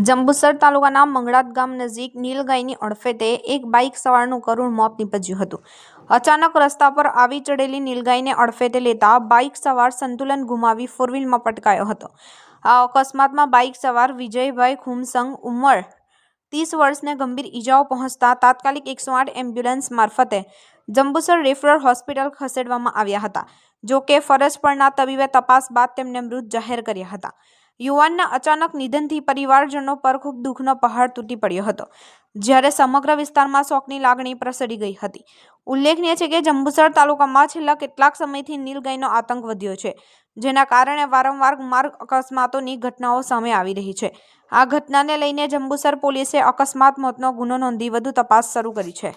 જંબુસર તાલુકાના મંગળાત ગામ નજીક નીલગાયની અડફેટે એક બાઇક સવારનું કરુણ મોત નીપજ્યું હતું. અચાનક રસ્તા પર આવી ચડેલી નીલગાયને અડફેટે લેતા બાઇક સવાર સંતુલન ગુમાવી ફોરવ્હીલમાં પટકાયો હતો. આ અકસ્માતમાં બાઇક સવાર વિજયભાઈ ખુમસંગ ઉંમર 30 વર્ષને ગંભીર ઇજાઓ પહોંચતા તાત્કાલિક 108 એમ્બ્યુલન્સ મારફતે જંબુસર રેફરલ હોસ્પિટલ ખસેડવામાં આવ્યા હતા. જો કે ફરજ પરના તબીબે તપાસ બાદ તેમને મૃત જાહેર કર્યા હતા. યુવાનના અચાનક નિધનથી પરિવારજનો પર ખૂબ દુઃખનો પહાડ તૂટી પડ્યો હતો, જ્યારે સમગ્ર વિસ્તારમાં શોકની લાગણી પ્રસરી ગઈ હતી. ઉલ્લેખનીય છે કે જંબુસર તાલુકામાં છેલ્લા કેટલાક સમયથી નીલગાયનો આતંક વધ્યો છે, જેના કારણે વારંવાર માર્ગ અકસ્માતોની ઘટનાઓ સામે આવી રહી છે. આ ઘટનાને લઈને જંબુસર પોલીસે અકસ્માત મોતનો ગુનો નોંધી વધુ તપાસ શરૂ કરી છે.